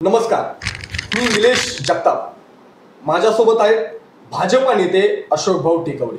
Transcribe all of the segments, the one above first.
नमस्कार, मी निलेश जगताप. माझ्यासोबत आहेत भाजपा नेते अशोक भाऊ टेकवडे.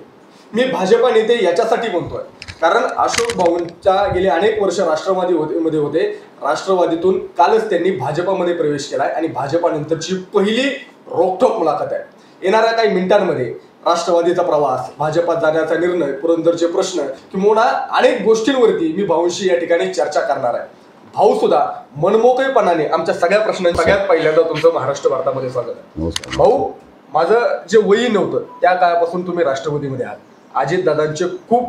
मी भाजपा नेते याच्यासाठी म्हणतोय कारण अशोक भाऊंच्या गेले अनेक वर्ष राष्ट्रवादीमध्ये होते. राष्ट्रवादीतून कालच त्यांनी भाजपामध्ये प्रवेश केलाय आणि भाजपानंतरची पहिली रोखठोक मुलाखत आहे. येणाऱ्या काही मिनिटांमध्ये राष्ट्रवादीचा प्रवास, भाजपात जाण्याचा निर्णय, पुरंदरचे प्रश्न किंवा अनेक गोष्टींवरती मी भाऊंशी या ठिकाणी चर्चा करणार आहे. भाऊ सुद्धा मनमोकळेपणाने आमच्या सगळ्या प्रश्नांची सगळ्यात पहिल्यांदा तुमचं महाराष्ट्र भारतामध्ये स्वागत आहे. भाऊ, माझं जे वय नव्हतं त्या काळापासून तुम्ही राष्ट्रवादीमध्ये आहात. अजितदादांचे खूप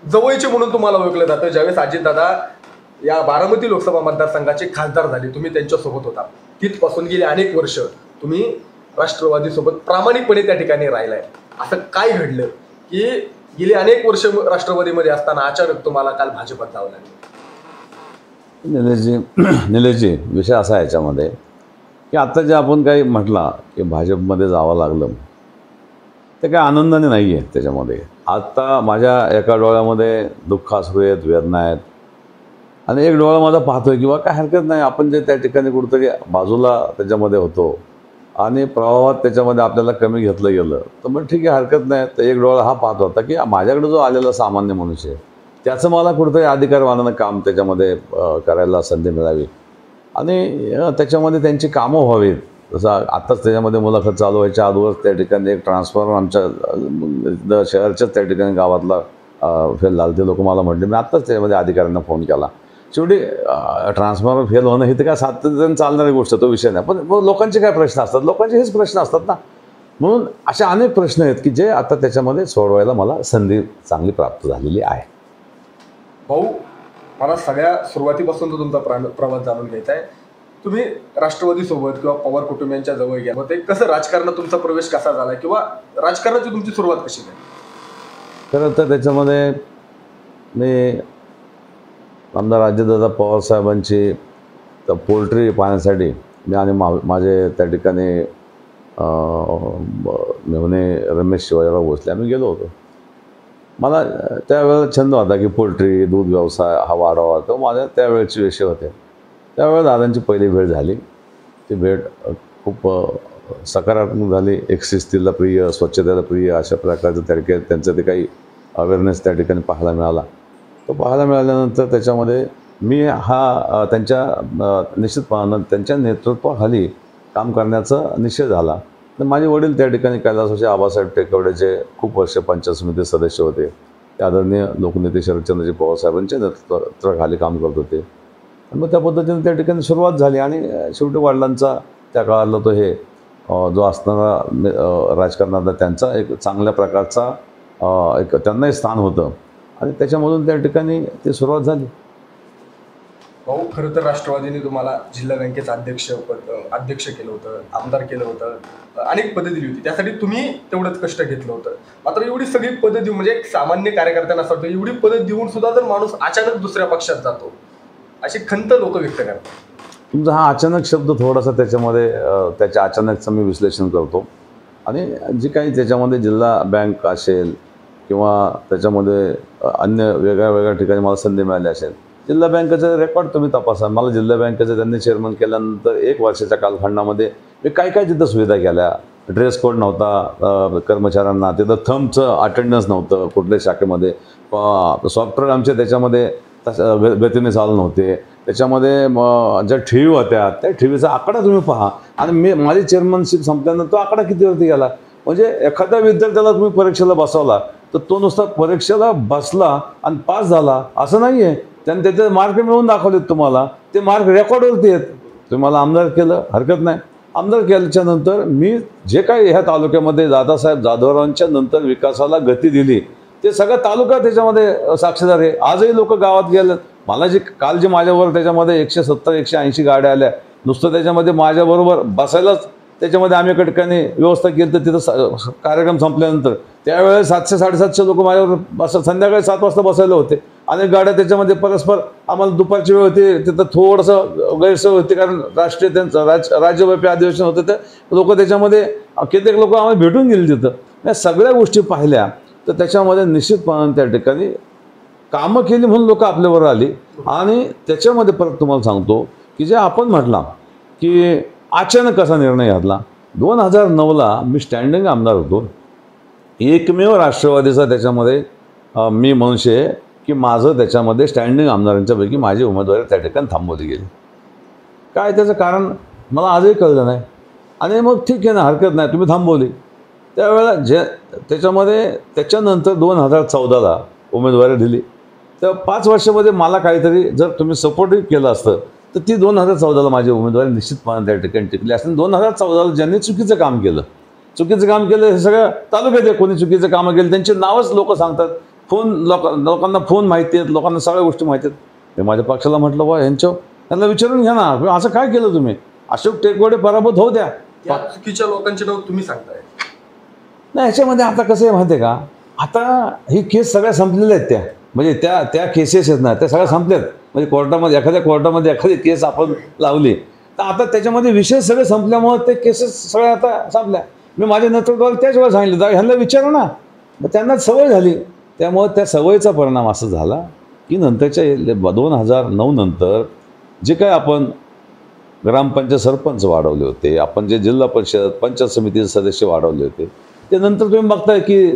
जवळचे म्हणून तुम्हाला ओळखलं जातं. ज्यावेळेस अजितदादा या बारामती लोकसभा मतदारसंघाचे खासदार झाले, तुम्ही त्यांच्यासोबत होता. तिथपासून गेली अनेक वर्ष तुम्ही राष्ट्रवादी सोबत प्रामाणिकपणे त्या ठिकाणी राहिलाय. असं काय घडलं की गेली अनेक वर्ष राष्ट्रवादीमध्ये असताना अचानक तुम्हाला काल भाजपात जावं लागलं? निलेशजी, विषय असा आहे याच्यामध्ये की आत्ता जे आपण काही म्हटला की भाजपमध्ये जावं लागलं, ते काय आनंदाने नाही आहे. त्याच्यामध्ये आत्ता माझ्या एका डोळ्यामध्ये दुःख अश्रू आहेत, वेदना आहेत आणि एक डोळा माझा पाहतोय किंवा काय हरकत नाही, आपण जे त्या ठिकाणी कुठंतरी बाजूला त्याच्यामध्ये होतो आणि प्रवाहात त्याच्यामध्ये आपल्याला कमी घेतलं गेलं तर मग ठीक आहे, हरकत नाही. तर एक डोळा हा पाहत होता की माझ्याकडे जो आलेला सामान्य मनुष्य आहे त्याचं मला कुठंतरी अधिकारवानानं काम त्याच्यामध्ये करायला संधी मिळावी आणि त्याच्यामध्ये त्यांची कामं व्हावीत. जसं आत्ताच त्याच्यामध्ये मुलाखत चालू व्हायच्या अगोदर त्या ठिकाणी एक ट्रान्सफॉर्मर आमच्या शहराच्याच त्या ठिकाणी गावातला फेल झालं. ते लोक मला म्हटले, मी आत्ताच त्याच्यामध्ये अधिकाऱ्यांना फोन केला. शेवटी ट्रान्सफॉर्मर फेल होणं हे तर काय सातत्याने चालणारी गोष्ट, तो विषय नाही. पण लोकांचे काय प्रश्न असतात, लोकांचे हेच प्रश्न असतात ना. म्हणून असे अनेक प्रश्न आहेत की जे आता त्याच्यामध्ये सोडवायला मला संधी चांगली प्राप्त झालेली आहे. भाऊ, मला सगळ्या सुरुवातीपासून तो तुमचा प्रवास जाणून घ्यायचा आहे. तुम्ही राष्ट्रवादी सोबत किंवा पवार कुटुंबियांच्या जवळ गेला होते, कसं राजकारणात तुमचा प्रवेश कसा झाला किंवा राजकारणाची तुमची सुरुवात कशी झाली? खरं तर त्याच्यामध्ये मी आमदार अजितदादा पवार साहेबांची पोल्ट्री पाहण्यासाठी मी आणि माझे त्या ठिकाणी मेहुणे रमेश शिवाजीराव भोसले आम्ही गेलो होतो. मला त्यावेळेला छंद होता की पोल्ट्री, दूध व्यवसाय हा वाढवावा, तो माझ्या त्यावेळेचे विषय होते. त्यावेळेला दादांची पहिली भेट झाली. ती भेट खूप सकारात्मक झाली. एक शिस्तीला प्रिय, स्वच्छतेला प्रिय अशा प्रकारचं त्यांचं ते काही अवेअरनेस त्या ठिकाणी पाहायला मिळाला. तो पाहायला मिळाल्यानंतर त्याच्यामध्ये मी हा त्यांच्या निश्चितपणानं त्यांच्या नेतृत्वाखाली काम करण्याचा निश्चय झाला. तर माझे वडील त्या ठिकाणी कैलासवासी आबासाहेब टेकवडेचे खूप वर्ष पंचायत समिती सदस्य होते. ते आदरणीय लोकनेते शरदचंद्रजी पवार साहेबांच्या नेतृत्वाखाली काम करत होते. आणि मग त्या पद्धतीने त्या ठिकाणी सुरुवात झाली आणि शेवटी वडिलांचा त्या काळाला तो हे जो असणारा राजकारणाचा त्यांचा एक चांगल्या प्रकारचा एक त्यांनाही स्थान होतं आणि त्याच्यामधून त्या ठिकाणी ती सुरुवात झाली. भाऊ, खरं तर राष्ट्रवादीने तुम्हाला जिल्हा बँकेचं अध्यक्ष केलं होतं, आमदार केलं होतं, अनेक पदं दिली होती. त्यासाठी तुम्ही तेवढंच कष्ट घेतलं होतं. मात्र एवढी सगळी पदं देऊन, म्हणजे एक सामान्य कार्यकर्त्यांना असं वाटतं एवढी पदं देऊन सुद्धा जर माणूस अचानक दुसऱ्या पक्षात जातो, अशी खंत लोक व्यक्त करतात. तुमचा हा अचानक शब्द थोडासा त्याच्यामध्ये त्याच्या अचानकचं मी विश्लेषण करतो आणि जी काही त्याच्यामध्ये जिल्हा बँक असेल किंवा त्याच्यामध्ये अन्य वेगळ्या ठिकाणी मला संधी मिळाली असेल. जिल्हा बँकेचं रेकॉर्ड तुम्ही तपासा. मला जिल्हा बँकेचं त्यांनी चेअरमन केल्यानंतर 1 वर्षाच्या कालखंडामध्ये मी काय तिथं सुविधा केल्या. ड्रेस कोड नव्हता कर्मचाऱ्यांना, तिथं थंबचं अटेंडन्स नव्हतं कुठल्याच शाखेमध्ये. सॉफ्टवेअर आमचे त्याच्यामध्ये गतीने चालू नव्हते. त्याच्यामध्ये ज्या ठेवी होत्या त्या ठेवीचा आकडा तुम्ही पहा आणि माझी चेअरमनशिप संपल्यानंतर तो आकडा कितीवरती गेला. म्हणजे एखाद्या विद्यार्थ्याला तुम्ही परीक्षेला बसवला तर तो नुसता परीक्षेला बसला आणि पास झाला असं नाही आहे. त्याने त्याचे मार्क मिळवून दाखवलेत तुम्हाला, ते मार्क रेकॉर्डवरती आहेत. तुम्हाला आमदार केलं, हरकत नाही. आमदार केल्याच्या नंतर मी जे काही ह्या तालुक्यामध्ये दादासाहेब जाधवरावांच्या नंतर विकासाला गती दिली ते सगळं तालुका त्याच्यामध्ये साक्षीदार आहे. आजही लोक गावात गेलेत. मला काल जे माझ्यावर त्याच्यामध्ये 170-180 गाड्या आल्या, नुसतं त्याच्यामध्ये माझ्याबरोबर बसायलाच त्याच्यामध्ये आम्ही एका ठिकाणी व्यवस्था केली. तर तिथं कार्यक्रम संपल्यानंतर त्यावेळेस 700-750 लोक माझ्यावर संध्याकाळी 7 वाजता बसायला होते. अनेक गाड्या त्याच्यामध्ये परस्पर आम्हाला दुपारची वेळ होती, तिथं थोडंसं गैरसोय होती कारण राष्ट्रीय त्यांचं राज्यव्यापी अधिवेशन होतं. ते लोक त्याच्यामध्ये कित्येक लोक आम्हाला भेटून गेले तिथं. या सगळ्या गोष्टी पाहिल्या तर त्याच्यामध्ये निश्चितपणाने त्या ठिकाणी कामं केली म्हणून लोक आपल्यावर आली. आणि त्याच्यामध्ये परत तुम्हाला सांगतो की जे आपण म्हटला की अचानक कसा निर्णय घेतला. 2009ला मी स्टँडिंग आमदार होतो. एकमेव राष्ट्रवादीचा त्याच्यामध्ये मी मनुष्य आहे की माझं त्याच्यामध्ये स्टँडिंग आमदारांच्यापैकी माझी उमेदवारी त्या ठिकाणी थांबवली गेली. काय त्याचं कारण मला आजही कळलं नाही. आणि मग ठीक आहे ना, हरकत नाही, तुम्ही थांबवली. त्यावेळेला त्याच्यामध्ये त्याच्यानंतर 2014ला उमेदवारी दिली. तर 5 वर्षामध्ये मला काहीतरी जर तुम्ही सपोर्टिव्ह केलं असतं तर ती 2014ला माझी उमेदवारी निश्चितपणे त्या ठिकाणी टिकली असते. 2014ला ज्यांनी चुकीचं काम केलं हे सगळं तालुक्यात आहे. कोणी चुकीचं कामं केलं त्यांचे नावच लोक सांगतात. लोकांना फोन माहिती आहेत, लोकांना सगळ्या गोष्टी माहिती आहेत. मी माझ्या पक्षाला म्हटलं बा त्यांना विचारून घ्या ना, असं काय केलं तुम्ही. अशोक टेकवाडे पराभूत होऊ द्या. त्या चुकीच्या लोकांचे नाव तुम्ही सांगताय. नाही, ह्याच्यामध्ये आता कसं आहे माहिती आहे का, आता ही केस सगळ्या संपलेल्या आहेत. म्हणजे त्या केसेस आहेत ना, त्या सगळ्या संपल्यात. म्हणजे एखाद्या कोर्टामध्ये एखादी केस आपण लावली तर आता त्याच्यामध्ये विषय सगळे संपल्यामुळे ते केसेस सगळ्या आता संपल्या. मी माझ्या नेतृत्वाला त्याच वेळेला सांगितलं, ह्यांना विचारू ना. मग त्यांना सवय झाली. त्यामुळे त्या सवयीचा परिणाम असा झाला की नंतरच्या 2009 नंतर जे काय आपण ग्रामपंचायत सरपंच वाढवले होते, आपण जे जिल्हा परिषद पंचायत समितीचे सदस्य वाढवले होते, ते नंतर तुम्ही बघताय की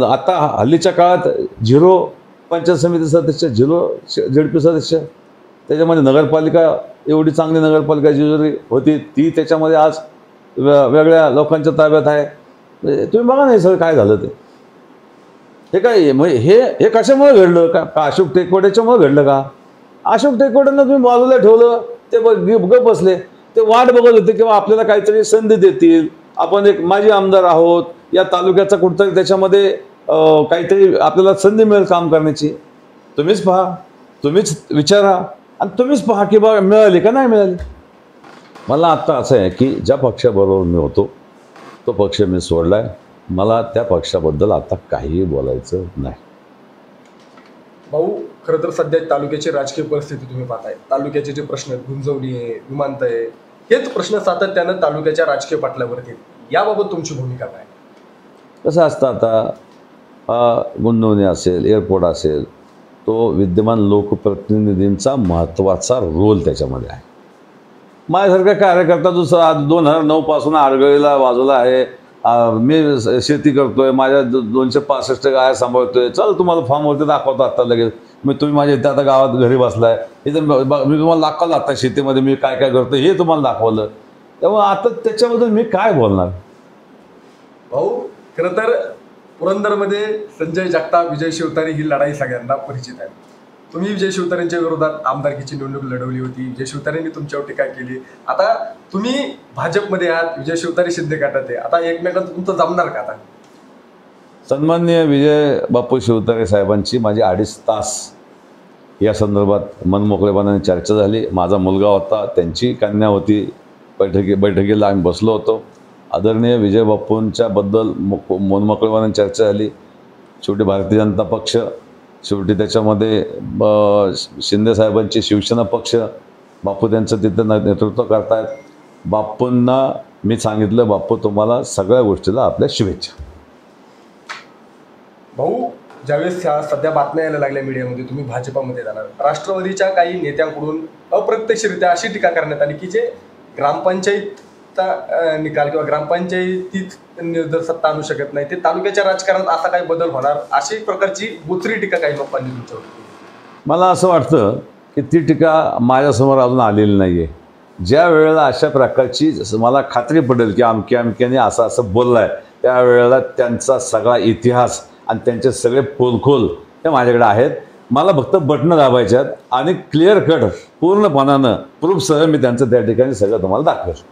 आता हल्लीच्या काळात 0 पंचायत समिती सदस्य, 0 ZP सदस्य. त्याच्यामध्ये नगरपालिका, एवढी चांगली नगरपालिका जी होती ती त्याच्यामध्ये आज वेगळ्या लोकांच्या ताब्यात आहे. तुम्ही बघा ना हे सगळं काय झालं ते. हे काय म्हणजे हे कशामुळे घडलं का अशोक टेकवाडेच्यामुळे घडलं का. अशोक टेकवाडेंना तुम्ही बाजूला ठेवलं, ते गप बसले. ते वाट बघत होते किंवा आपल्याला काहीतरी संधी देतील, आपण एक माजी आमदार आहोत, या तालुक्याचा कुठतरी त्याच्यामध्ये काहीतरी आपल्याला संधी मिळेल काम करण्याची. तुम्हीच पहा, तुम्हीच विचारा आणि तुम्हीच पहा की बा मिळाली का नाही मिळाली. मला आत्ता असं आहे की ज्या पक्षाबरोबर मी होतो तो पक्ष मी सोडला आहे. मला त्या पक्षाबद्दल आता काहीही बोलायचं नाही. भाऊ, खरं तर सध्या तालुक्याची राजकीय परिस्थिती तुम्ही पाहताय. तालुक्याचे जे प्रश्न आहेत, गुंजवणी आहे, विमानतळ आहे, हेच प्रश्न सातत्यानं तालुक्याच्या राजकीय पटलावरती आहेत. याबाबत तुमची भूमिका काय. कसं असतं आता गुंजवणी असेल, एअरपोर्ट असेल, तो विद्यमान लोकप्रतिनिधींचा महत्त्वाचा रोल त्याच्यामध्ये आहे. माझ्यासारखा कार्यकर्ता जो 2009 पासून आडगळीला वाजवला आहे, मी शेती करतोय, माझ्या 265 गाया सांभाळतोय, चल तुम्हाला फॉर्मवरती दाखवतो आत्ता लगेच. तुम्ही माझ्या इथे आता गावात घरी बसलाय, इथे मी तुम्हाला दाखवलं आता शेतीमध्ये मी काय काय करतो हे तुम्हाला दाखवलं. त्यामुळे आता त्याच्याबद्दल मी काय बोलणार. भाऊ, खरं तर पुरंदरमध्ये संजय जगताप, विजय शिवतारे ही लढाई सगळ्यांना परिचित आहे. तुम्ही विजय शिवतारेंच्या विरोधात आमदारकीची निवडणूक लढवली होती. विजय शिवतारेंनी तुमच्यावर टीका केली. आता तुम्ही भाजपमध्ये आहात, विजय शिवतारे शिंदे गटात आहे. आता एकमेकांचं तुमचं जमणार का. आता सन्माननीय विजय बापू शिवतारे साहेबांची माझी 2.5 तास या संदर्भात मनमोकळेपणाने चर्चा झाली. माझा मुलगा होता, त्यांची कन्या होती. बैठकीला आम्ही बसलो होतो. आदरणीय विजय बापूंच्याबद्दल मनमोकळेपणाने चर्चा झाली. शेवटी भारतीय जनता पक्ष, शेवटी त्याच्यामध्ये शिंदे साहेबांची शिवसेना पक्ष, बापू त्यांचं तिथं नेतृत्व करतायत. बापूंना मी सांगितलं, बापू तुम्हाला सगळ्या गोष्टीला आपल्या शुभेच्छा. भाऊ, ज्यावेळेस सध्या बातम्या यायला लागल्या मीडियामध्ये तुम्ही भाजपामध्ये जाणार, राष्ट्रवादीच्या काही नेत्यांकडून अप्रत्यक्षरित्या अशी टीका करण्यात आली की जे ग्रामपंचायतचा निकाल किंवा ग्रामपंचायतीत जर सत्ता आणू शकत नाही, ते तालुक्याच्या राजकारणात असा काही बदल होणार, अशी प्रकारची बुचरी टीका काही लोकांनी तुमच्यावर. मला असं वाटतं की ती टीका माझ्यासमोर अजून आलेली नाही आहे. ज्या वेळेला अशा प्रकारची मला खात्री पडेल की अमक्याने असं बोललं आहे, त्यावेळेला त्यांचा सगळा इतिहास आणि त्यांचे सगळे पोलखोल हे माझ्याकडे आहेत. मला फक्त बटणं दाबायचे आहेत आणि क्लिअर कट पूर्णपणानं प्रूफसह मी त्यांचं त्या ठिकाणी सगळं तुम्हाला दाखवेल.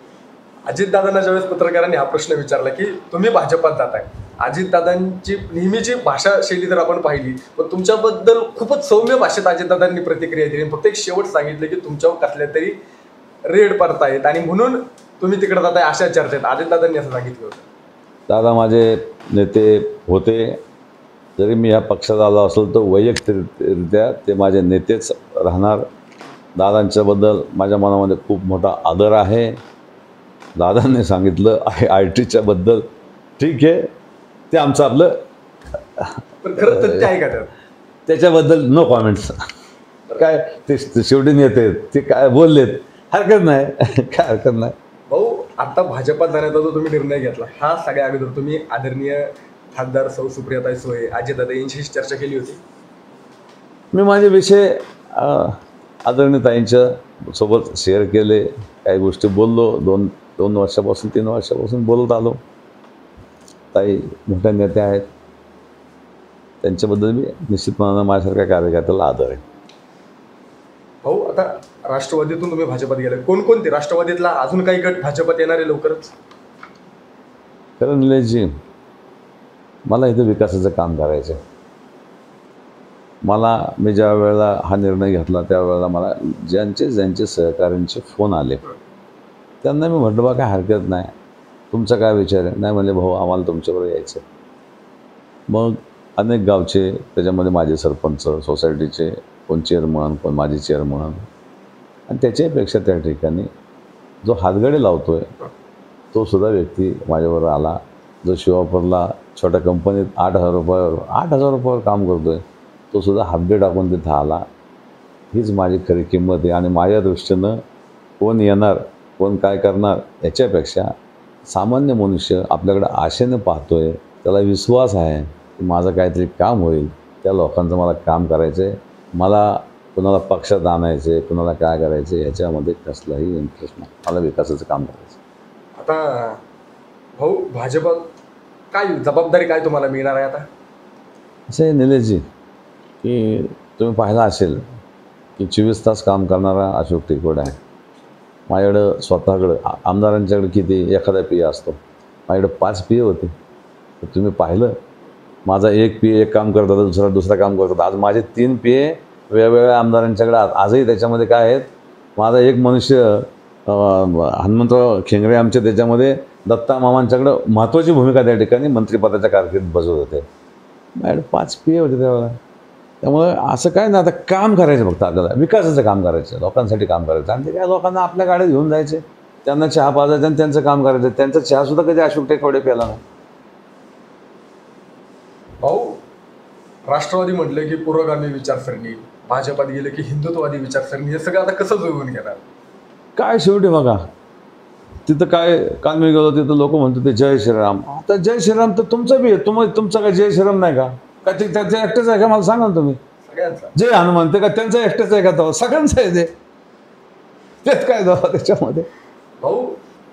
अजितदादांना ज्यावेळेस पत्रकारांनी हा प्रश्न विचारला की तुम्ही भाजपात जाताय, अजितदादांची नेहमीची भाषा शैली जर आपण पाहिली, पण तुमच्याबद्दल खूपच सौम्य भाषेत अजितदादांनी प्रतिक्रिया दिली. फक्त एक शेवट सांगितलं की तुमच्यावर कसल्या तरी रेड पडतायत आणि म्हणून तुम्ही तिकडे जाताय, अशा चर्चेत अजितदादांनी असं सांगितलं होतं. दादा माझे नेते होते. जरी मी ह्या पक्षात आलो असेल तर वैयक्तिकरित्या ते माझे नेतेच राहणार. दादांच्याबद्दल माझ्या मनामध्ये खूप मोठा आदर आहे. दादांनी सांगितलं ITच्या बद्दल, ठीक आहे, ते आमचं आपलं, पण खरं तथ्य आहे का त्याच्याबद्दल नो कॉमेंट्स. काय ते शेवटी नेते ते काय बोललेत हरकत नाही काय हरकत नाही. भाऊ, आता भाजपात जाण्याचा जो तुम्ही निर्णय घेतला, हा सगळ्या अगोदर तुम्ही आदरणीय खासदार सौ सुप्रियाताई सुळे, अजितदादा यांच्याशी चर्चा केली होती? मी माझे विषय आदरणीय ताईंच्या सोबत शेअर केले, काही गोष्टी बोललो. दोन वर्षापासून 3 वर्षापासून बोलत आलो. ताई मोठ्या नेत्या आहेत, त्यांच्याबद्दल मी निश्चितपणानं माझ्यासारख्या कार्यकर्त्याला आदर आहे. भाऊ, आता राष्ट्रवादीतून तुम्ही भाजपात गेले, कोणकोणते राष्ट्रवादीतला अजून काही गट भाजपात येणार आहे लवकरच? खरं निलेशजी, मला इथं विकासाचं काम करायचं आहे. मी ज्या वेळेला हा निर्णय घेतला त्यावेळेला मला ज्यांचे सहकाऱ्यांचे फोन आले, त्यांना मी म्हटलं बा काय हरकत नाही, तुमचा काय विचार आहे? नाही म्हणले भाऊ आम्हाला तुमच्याबरोबर यायचं. मग अनेक गावचे, त्याच्यामध्ये माझे सरपंच, सोसायटीचे, कोण चेअरमन, कोण माजी चेअरमन, आणि त्याच्यापेक्षा त्या ठिकाणी जो हातगडे लावतो आहे तो सुद्धा व्यक्ती माझ्याबरोबर आला. जो शिवापूरला छोट्या कंपनीत 8,000 रुपयावर काम करतो आहे, तो सुद्धा हातगडे टाकून तिथं आला. हीच माझी खरी किंमत आहे. आणि माझ्या दृष्टीनं कोण येणार, कोण काय करणार, याच्यापेक्षा सामान्य मनुष्य आपल्याकडे आशेनं पाहतो आहे, त्याला विश्वास आहे की माझं काहीतरी काम होईल, त्या लोकांचं मला काम करायचं आहे. मला कुणाला पक्षात आणायचं आहे, कुणाला काय करायचं आहे, याच्यामध्ये कसलाही इंटरेस्ट नाही. मला विकासाचं काम करायचं. आता भाऊ, भाजपात काय जबाबदारी काय तुम्हाला मिळणार आहे आता? असं आहे निलेशजी की तुम्ही पाहिलं असेल की 24 तास काम करणारा अशोक टेकोडे आहे. माझ्याकडं स्वतःकडं आमदारांच्याकडे किती एखादा PA असतो, माझ्याकडे 5 PA होते. तर तुम्ही पाहिलं, माझा एक PA एक काम करत होता, दुसरा काम करत होता. आज माझे 3 PA वेगवेगळ्या आमदारांच्याकडे. आजही त्याच्यामध्ये काय आहेत, माझा एक मनुष्य हनुमंतराव खेंगरे आमचे, त्याच्यामध्ये दत्ता मामांच्याकडं महत्त्वाची भूमिका त्या ठिकाणी मंत्रिपदाच्या कारकिर्दीत बसवत होते. माझ्याकडे 5 PA होते त्यावेळेला. त्यामुळे असं काय ना, आता काम करायचं, फक्त आपल्याला विकासाचं काम करायचं, लोकांसाठी काम करायचं. आणि ते काय लोकांना आपल्या गाड्यात घेऊन जायचे, त्यांना चहा पाजायचा आणि त्यांचं काम करायचं. त्यांचा चहासुद्धा कधी अशोक टेकोडे प्याला नाही. भाऊ, राष्ट्रवादी म्हटलं की पुरोगामी विचारसरणी, भाजपात गेले की हिंदुत्ववादी विचारसरणी, हे सगळं आता कसं जुळवून घेणार? काय शेवटी बघा, तिथं काय, काल मी गेलो तिथं लोक म्हणतो ते जय श्रीराम. आता जय श्रीराम तर तुमचा बी आहे, तुमचा काय जय श्रीराम नाही का? काय ते त्याचं एकटंच आहे का? मला सांगा ना तुम्ही. सगळ्यांचा जय हनुमान ते का त्यांचं एकटंच आहे का? तो सगळ्यांचं आहे ते. तेच काय जावं त्याच्यामध्ये. भाऊ,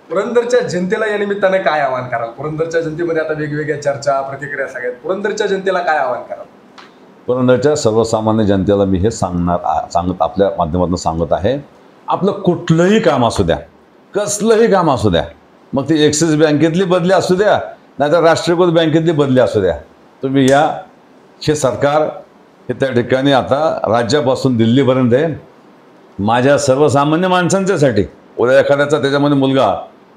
पुरंदरच्या जनतेला या निमित्ताने काय आवाहन कराल? पुरंदरच्या जनतेमध्ये आता वेगवेगळ्या चर्चा, प्रतिक्रिया सगळ्यात, पुरंदरच्या जनतेला काय आवाहन कराल? पुरंदरच्या सर्वसामान्य जनतेला मी हे आपल्या माध्यमातून सांगत आहे, आपलं कुठलंही काम असू द्या, कसलंही काम असू द्या, मग ती ॲक्सिस बँकेतली बदली असू द्या, नाहीतर राष्ट्रीयकृत बँकेतली बदली असू द्या, तुम्ही या. हे सरकार हे त्या ठिकाणी आता राज्यापासून दिल्लीपर्यंत आहे. माझ्या सर्वसामान्य माणसांच्यासाठी. उद्या एखाद्याचा त्याच्यामध्ये मुलगा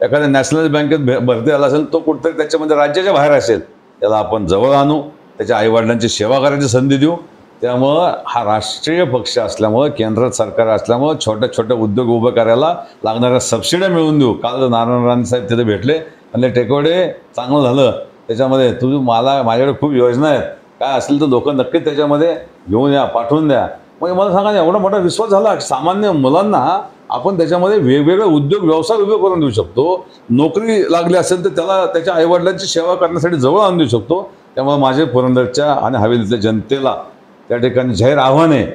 एखाद्या नॅशनल बँकेत भरती आला असेल, तो कुठंतरी त्याच्यामध्ये राज्याच्या बाहेर असेल, त्याला आपण जवळ आणू, त्याच्या आईवडिलांची सेवा करायची संधी देऊ. त्यामुळं हा राष्ट्रीय पक्ष असल्यामुळं, केंद्रात सरकार असल्यामुळं छोट्या छोट्या उद्योग उभं करायला लागणाऱ्या सबसिड्या मिळवून देऊ. काल नारायण राणे साहेब तिथे भेटले आणि टेकोडे चांगलं झालं, त्याच्यामध्ये माझ्याकडे खूप योजना आहेत, काय असेल तर लोक नक्की त्याच्यामध्ये घेऊन या, पाठवून द्या. म्हणजे मला सांगा, एवढा मोठा विश्वास झाला. सामान्य मुलांना आपण त्याच्यामध्ये वेगवेगळे उद्योग व्यवसाय उभे करून देऊ शकतो. नोकरी लागली असेल तर त्याला त्याच्या आईवडिलांची सेवा करण्यासाठी जवळ आणून देऊ शकतो. त्यामुळे माझे पुरंदरच्या आणि हवेलीतल्या जनतेला त्या ठिकाणी जाहीर आव्हान आहे,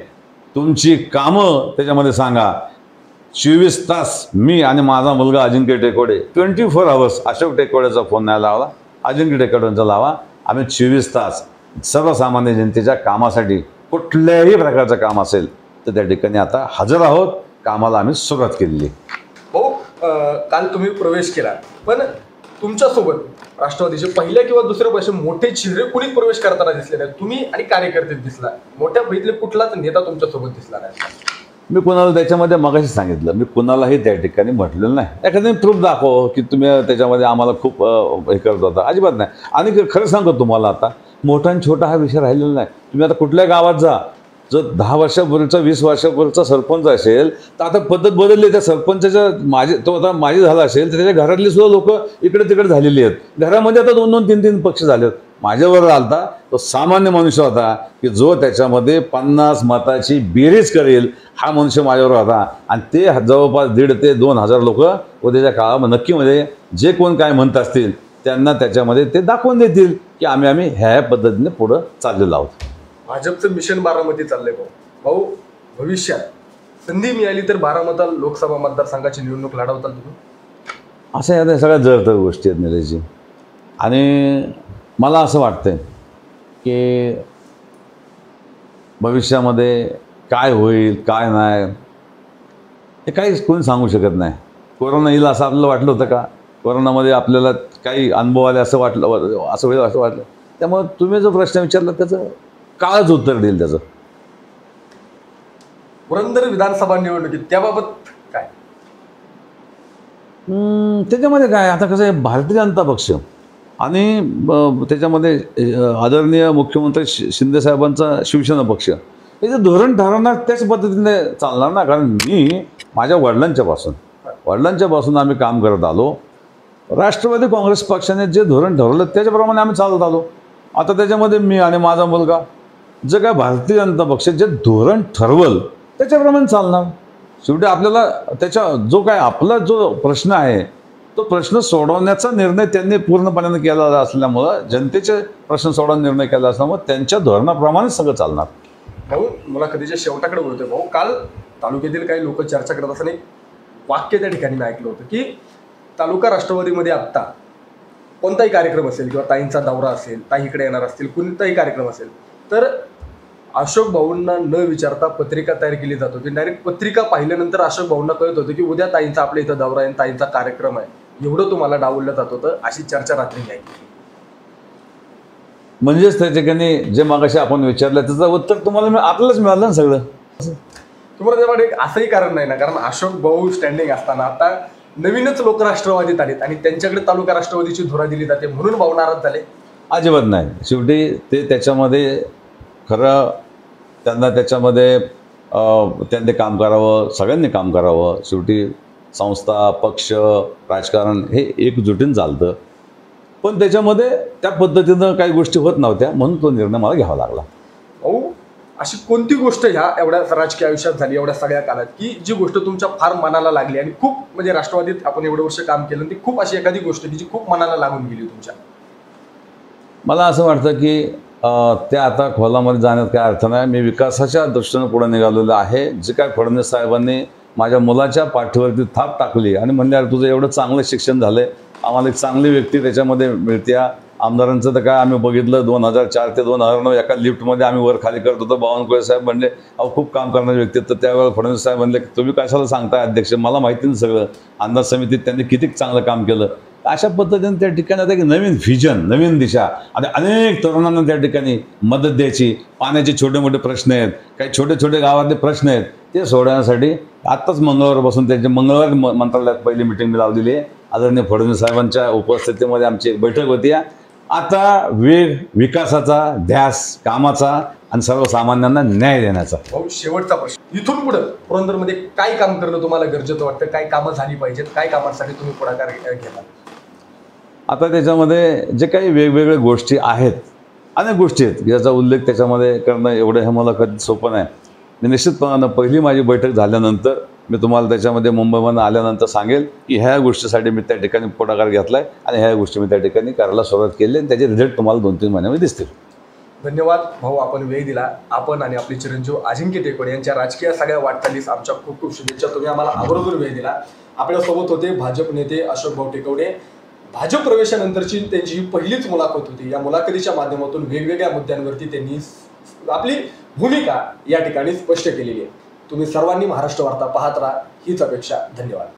तुमची कामं त्याच्यामध्ये सांगा. 24 तास मी आणि माझा मुलगा अजिंक्य टेकोडे 24 आवर्स अशोक टेकोडेचा फोन नाही लावला, अजिंक्य टेकोडेंचा लावा. आम्ही 24 तास सर्वसामान्य जनतेच्या कामासाठी, कुठल्याही प्रकारचं काम असेल तर त्या ठिकाणी आता हजर आहोत. कामाला आम्ही सुरुवात केलेली. भाऊ, काल तुम्ही प्रवेश केला, पण तुमच्यासोबत राष्ट्रवादीचे पहिल्या किंवा दुसऱ्या वर्षी मोठे चेहरे कुणीच प्रवेश करताना दिसले नाही. तुम्ही आणि कार्यकर्ते दिसला, मोठ्या पैकीतले कुठलाच नेता तुमच्यासोबत दिसला नाही. मी कुणाला त्याच्यामध्ये मगाशी सांगितलं, मी कुणालाही त्या ठिकाणी म्हटलेलं नाही. एखाद्याने प्रूफ दाखव की तुम्ही त्याच्यामध्ये आम्हाला खूप हे करत होता, अजिबात नाही. आणि खरं सांगतो तुम्हाला, आता मोठा आणि छोटा हा विषय राहिलेला नाही. तुम्ही आता कुठल्या गावात जा, जर 10 वर्षापूर्वीचा 20 वर्षापूर्वीचा सरपंच असेल तर आता पद्धत बदलली. त्या सरपंचाच्या तो आता माझी झाला असेल तर त्याच्या घरातली सुद्धा लोक इकडे तिकडे झालेली आहेत. घरामध्ये आता 2-2, 3-3 पक्ष झाले आहेत. माझ्याबरोबर आलता तो सामान्य मनुष्य होता की जो त्याच्यामध्ये 50 मताची बेरीज करेल हा मनुष्य माझ्याबरोबर होता. आणि ते जवळपास 1,500 ते 2,000 लोक उद्याच्या काळामध्ये नक्कीमध्ये जे कोण काय म्हणत असतील त्यांना त्याच्यामध्ये ते दाखवून देतील की आम्ही ह्या पद्धतीने पुढं चाललेलो आहोत. भाजपचं मिशन बारामती चाललंय भाऊ. भविष्यात संधी मिळाली तर बारामती लोकसभा मतदारसंघाची निवडणूक लढवताल तुम्ही? अशा या सगळ्या जडतर गोष्टी आहेत निलेशजी. आणि मला असं वाटतंय की भविष्यामध्ये काय होईल काय नाही हे काहीच कोणी सांगू शकत नाही. कोरोना येईल असं आपल्याला वाटलं होतं का? कोरोनामध्ये आपल्याला काही अनुभव आले असं वाटलं, असं होईल असं वाटलं. त्यामुळे तुम्ही जो प्रश्न विचारला त्याचं काळच उत्तर देईल त्याचं. पुरंदर विधानसभा निवडणुकीत त्याबाबत काय? त्याच्यामध्ये काय आता कसं आहे, भारतीय जनता पक्ष आणि त्याच्यामध्ये आदरणीय मुख्यमंत्री शिंदेसाहेबांचा शिवसेना पक्ष हे जे धोरण ठरवणार त्याच पद्धतीने चालणार ना. कारण मी माझ्या वडिलांच्यापासून आम्ही काम करत आलो. राष्ट्रवादी काँग्रेस पक्षाने जे धोरण ठरवलं त्याच्याप्रमाणे आम्ही चालत आलो. आता त्याच्यामध्ये मी आणि माझा मुलगा जे काय भारतीय जनता पक्ष जे धोरण ठरवल त्याच्याप्रमाणे चालणार. शेवटी आपल्याला त्याच्या जो काय आपला जो प्रश्न आहे तो प्रश्न सोडवण्याचा निर्णय त्यांनी पूर्णपणे केला असल्यामुळं, जनतेचे प्रश्न सोडवण्याचा निर्णय केला असल्यामुळे त्यांच्या धोरणाप्रमाणे सगळं चालणार. भाऊ मला कधीच्या शेवटाकडे बोलतोय भाऊ. काल तालुक्यातील काही लोक चर्चा करत असताना एक वाक्य त्या ठिकाणी मी ऐकलं होतं की तालुका राष्ट्रवादीमध्ये आत्ता कोणताही कार्यक्रम असेल किंवा ताईंचा दौरा असेल, ताई इकडे येणार असतील, कोणताही कार्यक्रम असेल तर अशोक भाऊंना न विचारता पत्रिका तयार केली जात होती. डायरेक्ट पत्रिका पाहिल्यानंतर अशोक भाऊंना कळत होतं की उद्या ताईंचा आपल्या इथं दौरा आहे, ताईंचा कार्यक्रम आहे. एवढं तुम्हाला डावललं जात होतं, अशी चर्चा रात्री मी ऐकली. म्हणजेच त्या ठिकाणी जे मागाशी आपण विचारलं त्याचं उत्तर तुम्हाला आपल्यालाच मिळालं ना सगळं. तुम्हाला तेव्हा एक असंही कारण नाही ना, कारण अशोक भाऊ स्टँडिंग असताना आता नवीनच लोक राष्ट्रवादीत आलेत आणि त्यांच्याकडे तालुका राष्ट्रवादीची धुरा दिली जाते म्हणून भाऊ नाराज झाले? अजिबात नाही. शेवटी ते त्याच्यामध्ये खरं त्यांना त्याच्यामध्ये त्यांनी काम करावं, सगळ्यांनी काम करावं. शेवटी संस्था, पक्ष, राजकारण हे एकजुटीनं चालतं. पण त्याच्यामध्ये त्या पद्धतीनं काही गोष्टी होत नव्हत्या म्हणून तो निर्णय मला घ्यावा लागला. भाऊ अशी कोणती गोष्ट ह्या एवढ्या राजकीय आयुष्यात झाली एवढ्या सगळ्या काळात की जी गोष्ट तुमच्या फार मनाला लागली आणि खूप म्हणजे राष्ट्रवादीत आपण एवढे वर्ष काम केलं ती खूप अशी एखादी गोष्ट की जी खूप मनाला लागून गेली तुमच्या? मला असं वाटतं की त्या आता खोलामध्ये जाण्यात काय अर्थ नाही. मी विकासाच्या दृष्टीनं पुढे निघालेलं आहे. जे काय फडणवीस साहेबांनी माझ्या मुलाच्या पाठीवरती थाप टाकली आणि म्हणले अरे तुझं एवढं चांगलं शिक्षण झालं आहे, आम्हाला एक चांगली व्यक्ती त्याच्यामध्ये मिळते. आमदारांचं तर काय आम्ही बघितलं 2004 ते 2009 एका लिफ्टमध्ये आम्ही वर खाली करत होतो. बावनकुळे साहेब म्हणले अहो खूप काम करणारे व्यक्ती. तर त्यावेळेला फडणवीस साहेब म्हणले तुम्ही कशाला सांगताय अध्यक्ष, मला माहिती नाही सगळं. अंदाज समितीत त्यांनी किती चांगलं काम केलं. अशा पद्धतीने त्या ठिकाणी आता एक नवीन व्हिजन, नवीन दिशा आणि अनेक तरुणांना त्या ठिकाणी मदत द्यायची. पाण्याचे छोटे मोठे प्रश्न आहेत, काही छोटे छोटे गावातले प्रश्न आहेत ते सोडवण्यासाठी आत्ताच मंगळवारपासून त्यांच्या मंगळवार मंत्रालयात पहिली मिटिंग मी लावलेली आहे. आदरणीय फडणवीस साहेबांच्या उपस्थितीमध्ये आमची एक बैठक होती. आता वेग विकासाचा, ध्यास कामाचा आणि सर्वसामान्यांना न्याय देण्याचा. भाऊ शेवटचा प्रश्न, इथून पुढे पुरंदरमध्ये काय काम करणं तुम्हाला गरजेचं वाटतं? काय कामं झाली पाहिजेत? काय कामांसाठी तुम्ही पुढाकार घेता? आता त्याच्यामध्ये जे काही वेगवेगळ्या गोष्टी आहेत, अनेक गोष्टी आहेत याचा उल्लेख त्याच्यामध्ये करणं एवढं हे मला कधी सोपं नाही. मी निश्चितपणानं पहिली माझी बैठक झाल्यानंतर मी तुम्हाला त्याच्यामध्ये मुंबईमधून आल्यानंतर सांगेल की ह्या गोष्टीसाठी मी त्या ठिकाणी पुढाकार घेतला आहे आणि ह्या गोष्टी मी त्या ठिकाणी करायला सुरुवात केली आणि त्याचे रिझल्ट तुम्हाला 2-3 महिन्यामध्ये दिसतील. धन्यवाद भाऊ, आपण वेळ दिला. आपण आणि आपले चिरंजीव अजिंक्य टेकोडे यांच्या राजकीय सगळ्या वाटचालीस आमच्या खूप खूप शुभेच्छा. तुम्ही आम्हाला आवर्जून वेळ दिला. आपल्यासोबत होते भाजप नेते अशोक भाऊ टेकवडे. भाजप प्रवेशानंतरची त्यांची ही पहिलीच मुलाखत होती. या मुलाखतीच्या माध्यमातून वेगवेगळ्या मुद्द्यांवरती त्यांनी आपली भूमिका या ठिकाणी स्पष्ट केलेली आहे. तुम्ही सर्वांनी महाराष्ट्र वार्ता पाहत राहा हीच अपेक्षा. धन्यवाद.